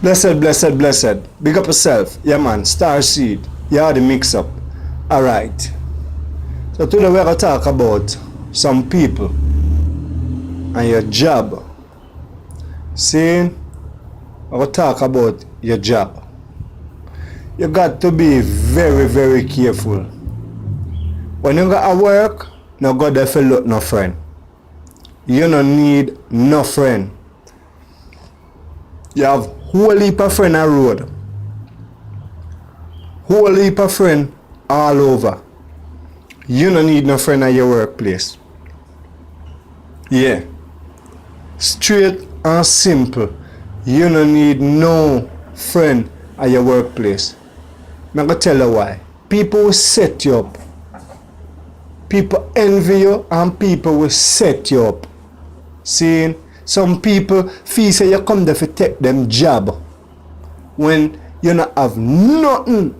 Blessed, blessed, blessed. Big up yourself. Yeah, man. Star Seed. You are the mix up. Alright. So today we're going to talk about some people and your job. See? We're going to talk about your job. You got to be very, very careful. When you got to work, no go there for look no friend. You don't need no friend. You have whole heap of friend on road. Whole heap of friend all over. You don't need no friend at your workplace. Yeah. Straight and simple. You don't need no friend at your workplace. I'm going to tell you why. People will set you up. People envy you and people will set you up. See? Some people feel say you come there to take them job when you not have nothing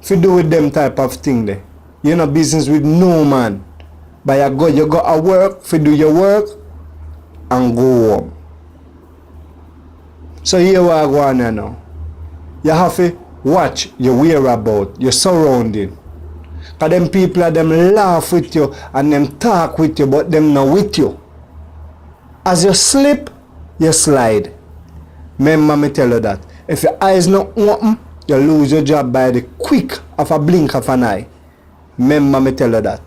to do with them type of thing there. You not business with no man. But you go to work to do your work and go home. So here we are going now. You have to watch your whereabouts, your surrounding. Because them people are them laugh with you and them talk with you, but them not with you. As you slip, you slide. Remember me tell you that. If your eyes not open, you lose your job by the quick of a blink of an eye. Remember me tell you that.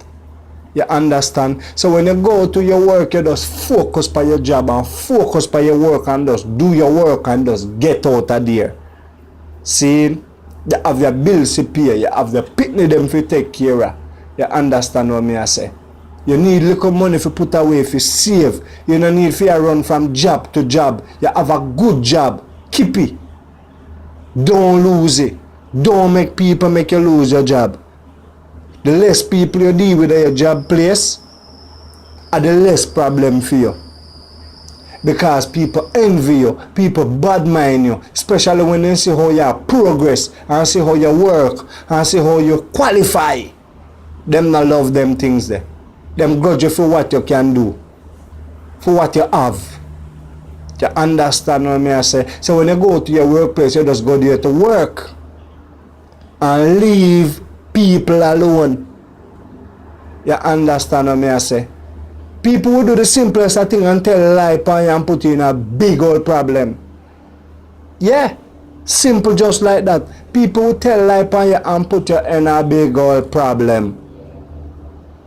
You understand? So when you go to your work, you just focus on your job and focus on your work and just do your work and just get out of there. See? You have your bills to pay. You have the picnic them to take care of. You understand what me I say? You need little money to put away if you save. You don't need to run from job to job. You have a good job. Keep it. Don't lose it. Don't make people make you lose your job. The less people you deal with at your job place, are the less problem for you. Because people envy you, people bad mind you, especially when they see how you progress and see how you work and see how you qualify. Them not love them things there. Them grudge you for what you can do, for what you have. You understand what I say? So when you go to your workplace, you just go there to work and leave people alone. You understand what I say? People will do the simplest thing and tell a lie upon you and put you in a big old problem. Yeah, simple just like that. People will tell a lie upon you and put you in a big old problem.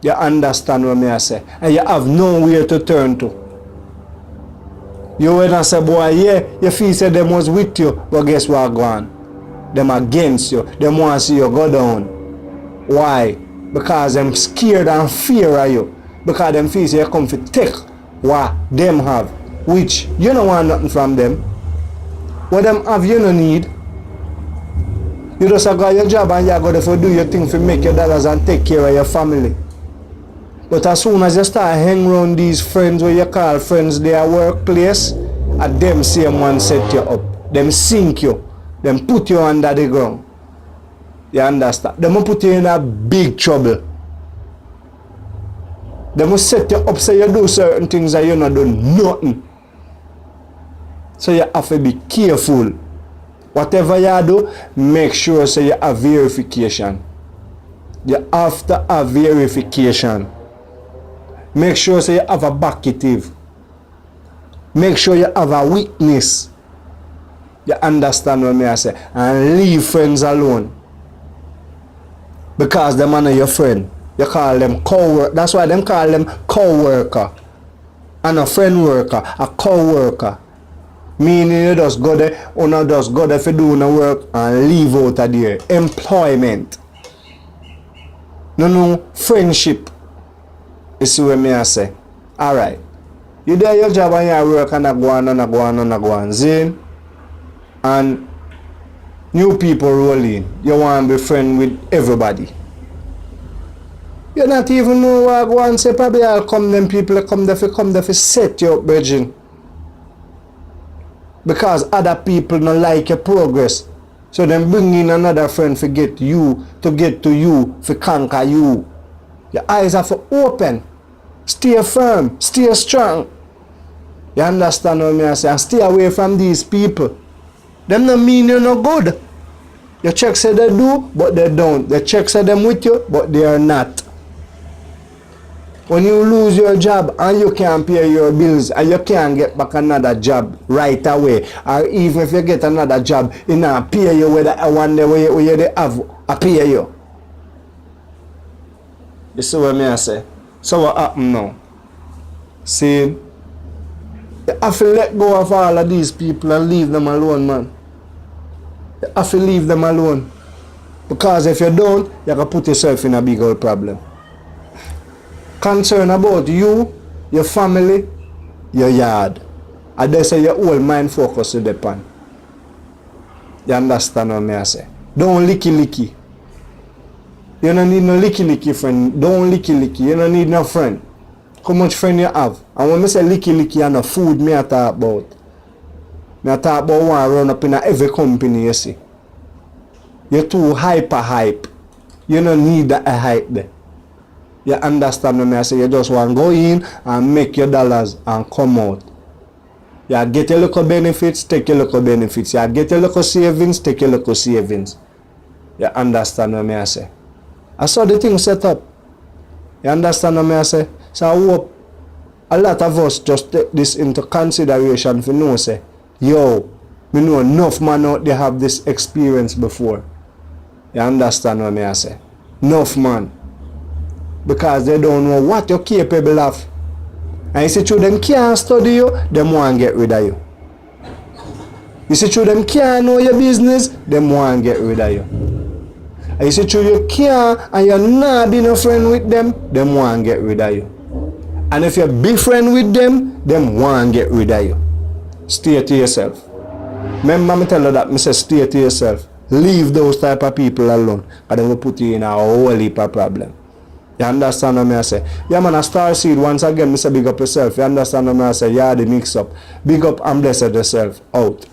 You understand what I say? And you have nowhere to turn to. You will not say, boy, yeah, you feel say them was with you, but guess what going on? Them against you. Them want to see you go down. Why? Because them scared and fear of you. Because them feel say you come to take what them have, which you don't want nothing from them. What them have you don't need. You just got your job and you got to do your thing to make your dollars and take care of your family. But as soon as you start hanging around these friends where you call friends their workplace, at them same one set you up. Them sink you. Them put you under the ground. You understand? Them will put you in a big trouble. They must set you up so you do certain things that you not do nothing. So you have to be careful. Whatever you do, make sure so you have verification. You have to have verification. Make sure so you have a backative. Make sure you have a witness. You understand what I say? And leave friends alone. Because them are not your friend. You call them co-worker. That's why them call them co-worker. And a friend worker, a co-worker. Meaning you just go there, or not just go there for doing the work and leave out of there. Employment. No, friendship. You see what I say? Alright. You do your job and you work and go on. Zin. And new people roll in. You want to be friend with everybody. You not even know what go and say. Probably I'll come them people come there for set you up, virgin. Because other people don't like your progress. So then bring in another friend to get to you, to conquer you. Your eyes have to open. Stay firm, stay strong. You understand what I say? And stay away from these people. Them no mean you no good. You check say they do, but they don't. They check say them with you, but they are not. When you lose your job and you can't pay your bills and you can't get back another job right away, or even if you get another job, it not pay you whether I one day where you they have I pay you. You see what I say? So what happen now? See, you have to let go of all of these people and leave them alone, man. You have to leave them alone. Because if you don't, you can put yourself in a big old problem. Concern about you, your family, your yard. And they say your whole mind focus to the pan. You understand what I say? Don't licky. You don't need no licky friend. Don't licky. You don't need no friend. How much friend you have? And when I say licky and no food, me I talk about. Me I talk about one run up in every company you see. You're too hype. You don't need that hype there. You understand what I say? You just want to go in and make your dollars and come out. You get your local benefits, take your local benefits. You get your local savings, take your local savings. You understand what I say? I saw the thing set up. You understand what I say? So I hope a lot of us just take this into consideration for know say, yo, we know enough man out there have this experience before. You understand what I say? Enough man. Because they don't know what you're capable of. And you see through them can't study you, them want to get rid of you. You see through them can't know your business, them want to get rid of you. And you see through you can't and you're not being a friend with them want to get rid of you. And if you be friend with them want to get rid of you. Stay to yourself. Remember me tell you that, I say stay to yourself. Leave those type of people alone. And they will put you in a whole heap of problem. You understand what I say? Yeah man, a Star Seed, once again, I say big up yourself. You understand what I say? Yeah, the mix up. Big up and bless yourself. Out.